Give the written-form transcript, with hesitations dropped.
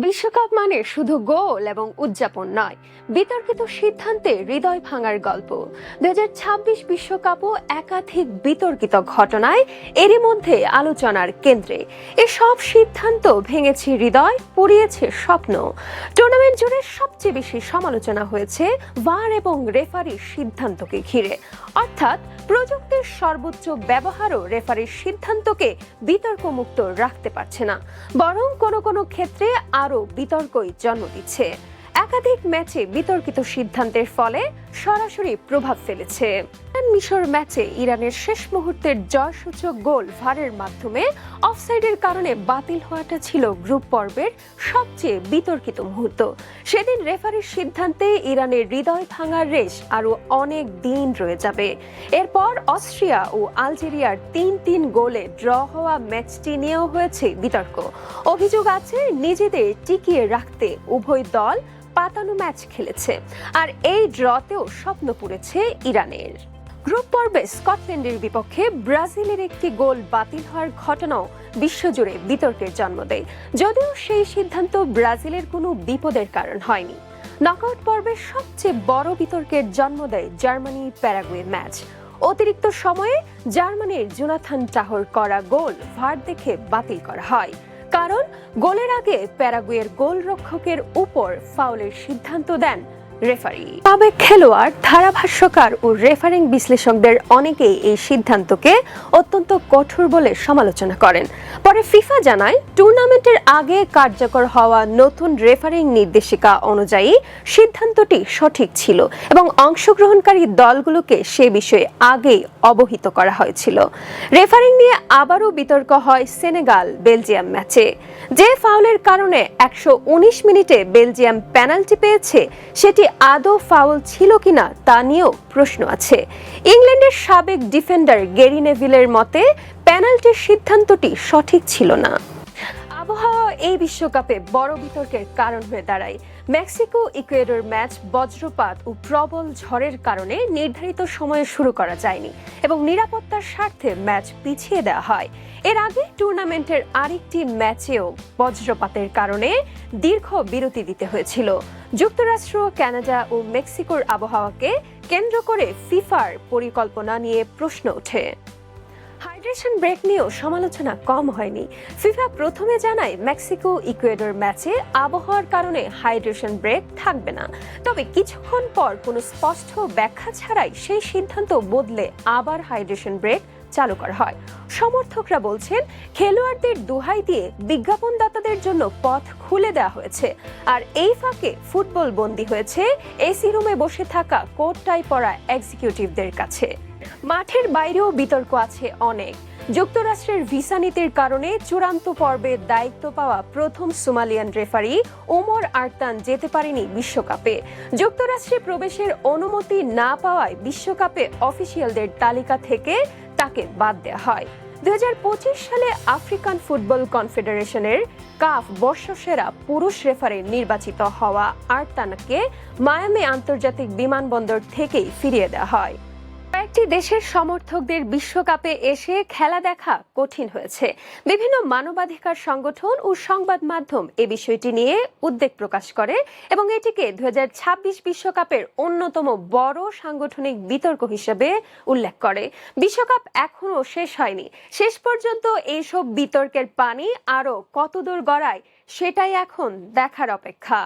বিশ্বকাপ মানে শুধু গোল এবং উদযাপন নয়, বিতর্কিত সিদ্ধান্তে হৃদয় ভাঙার গল্প। 2026 বিশ্বকাপও একাধিক বিতর্কিত ঘটনায় এরই মধ্যে আলোচনার কেন্দ্রে। এসব সিদ্ধান্ত ভেঙেছে হৃদয়, পুড়িয়েছে স্বপ্ন। টুর্নামেন্ট জুড়ে সবচেয়ে বেশি সমালোচনা হয়েছে ভার এবং রেফারির সিদ্ধান্তকে ঘিরে, অর্থাৎ প্রযুক্তির সর্বোচ্চ ব্যবহারও রেফারির সিদ্ধান্তকে বিতর্কমুক্ত রাখতে পারছে না, বরং কোনো কোনো ক্ষেত্রে আরো বিতর্কই জন্ম দিচ্ছে। একাধিক ম্যাচে বিতর্কিত সিদ্ধান্তের ফলে সরাসরি প্রভাব ফেলেছে। মিশর ম্যাচে ইরানের শেষ মুহূর্তের জয়সূচক গোল ভারের মাধ্যমে অফসাইডের কারণে বাতিল হওয়াটা ছিল গ্রুপ পর্বের সবচেয়ে বিতর্কিত মুহূর্ত। সেদিন রেফারির সিদ্ধান্তে ইরানের হৃদয় ভাঙার রেশ আরো অনেক দিন রয়ে যাবে। এরপর অস্ট্রিয়া ও আলজেরিয়ার ৩-৩ গোলে ড্র হওয়া ম্যাচটি নিয়েও হয়েছে বিতর্ক। অভিযোগ আছে নিজেদের টিকিয়ে রাখতে উভয় দল পাতানো ম্যাচ খেলেছে, আর এই ড্রতেও স্বপ্ন পুড়েছে ইরানের। গ্রুপ পর্বে স্কটল্যান্ডের বিপক্ষে ব্রাজিলের একটি গোল বাতিল হওয়ার ঘটনাও বিশ্বজুড়ে বিতর্কের জন্ম দেয়, যদিও সেই সিদ্ধান্ত ব্রাজিলের কোনো বিপদের কারণ হয়নি। নকআউট পর্বের সবচেয়ে বড় বিতর্কের জন্ম দেয় জার্মানি প্যারাগুয়ে ম্যাচ। অতিরিক্ত সময়ে জার্মানির জোনাথান টাহর করা গোল ভার দেখে বাতিল করা হয়, কারণ গোলের আগে প্যারাগুয়ের গোলরক্ষকের উপর ফাউলের সিদ্ধান্ত দেন রেফারি। সাবেক খেলোয়াড়, ধারাভাষ্যকার ও রেফারিং বিশ্লেষকদের অনেকেই এই সিদ্ধান্তকে অত্যন্ত কঠোর বলে সমালোচনা করেন। পরে ফিফা জানায়, টুর্নামেন্টের আগে কার্যকর হওয়া নতুন রেফারিং নির্দেশিকা অনুযায়ী সিদ্ধান্তটি সঠিক ছিল এবং অংশগ্রহণকারী দলগুলোকে সে বিষয়ে আগেই অবহিত করা হয়েছিল। রেফারিং নিয়ে আবারও বিতর্ক হয় সেনেগাল বেলজিয়াম ম্যাচে। যে ফাউলের কারণে 119 মিনিটে বেলজিয়াম পেনাল্টি পেয়েছে, সেটি আদৌ ফাউল ছিল কিনা তা নিয়েও প্রশ্ন আছে। ইংল্যান্ডের সাবেক ডিফেন্ডার গ্যারি নেভিলের মতে পেনাল্টির সিদ্ধান্তটি সঠিক ছিল না। আবহাওয়া এই বিশ্বকাপে বড় বিতর্কের কারণ হয়ে দাঁড়ায়। মেক্সিকো ইকুয়েডর ম্যাচ বজ্রপাত ও প্রবল ঝড়ের কারণে নির্ধারিত সময়ে শুরু করা যায়নি এবং নিরাপত্তার স্বার্থে ম্যাচ পিছিয়ে দেওয়া হয়। এর আগে টুর্নামেন্টের আরেকটি ম্যাচেও বজ্রপাতের কারণে দীর্ঘ বিরতি দিতে হয়েছিল। যুক্তরাষ্ট্র, কানাডা ও মেক্সিকোর আবহাওয়াকে কেন্দ্র করে ফিফার পরিকল্পনা নিয়ে প্রশ্ন ওঠে। হাইড্রেশন ব্রেক নিয়েও সমালোচনা কম হয়নি। ফিফা প্রথমে জানায় মেক্সিকো ইকুয়েডর ম্যাচে আবহাওয়ার কারণে হাইড্রেশন ব্রেক থাকবে না, তবে কিছুক্ষণ পর কোনো স্পষ্ট ব্যাখ্যা ছাড়াই সেই সিদ্ধান্ত বদলে আবার হাইড্রেশন ব্রেক চালু করা হয়। সমর্থকরা বলছেন, খেলোয়াড়দের দোহাই দিয়ে বিজ্ঞাপনদাতাদের জন্য পথ খুলে দেওয়া হয়েছে, আর এই ফাঁকে ফুটবল বন্দী হয়েছে এসি রুমে বসে থাকা কোট টাই পরা এক্সিকিউটিভদের কাছে। মাঠের বাইরেও বিতর্ক আছে অনেক। যুক্তরাষ্ট্রের ভিসা নীতির কারণে চূড়ান্ত পর্বে দায়িত্ব পাওয়া প্রথম সোমালিয়ান রেফারি ওমর আরতান যেতে পারেনি বিশ্বকাপে। যুক্তরাষ্ট্রে প্রবেশের অনুমতি না পাওয়ায় বিশ্বকাপে অফিসিয়ালদের তালিকা থেকে তাকে বাদ দেওয়া হয়। 2025 সালে আফ্রিকান ফুটবল কনফেডারেশনের কাফ বর্ষসেরা পুরুষ রেফারি নির্বাচিত হওয়া আরতানকে মায়ামি আন্তর্জাতিক বিমানবন্দর থেকেই ফিরিয়ে দেওয়া হয়। কয়েকটি দেশের সমর্থকদের বিশ্বকাপে এসে খেলা দেখা কঠিন হয়েছে। বিভিন্ন মানবাধিকার সংগঠন ও সংবাদ মাধ্যম এ বিষয়টি নিয়ে উদ্বেগ প্রকাশ করে এবং এটিকে 2026 বিশ্বকাপের অন্যতম বড় সাংগঠনিক বিতর্ক হিসেবে উল্লেখ করে। বিশ্বকাপ এখনো শেষ হয়নি। শেষ পর্যন্ত এইসব বিতর্কের পানি আরো কতদূর গড়ায়, সেটাই এখন দেখার অপেক্ষা।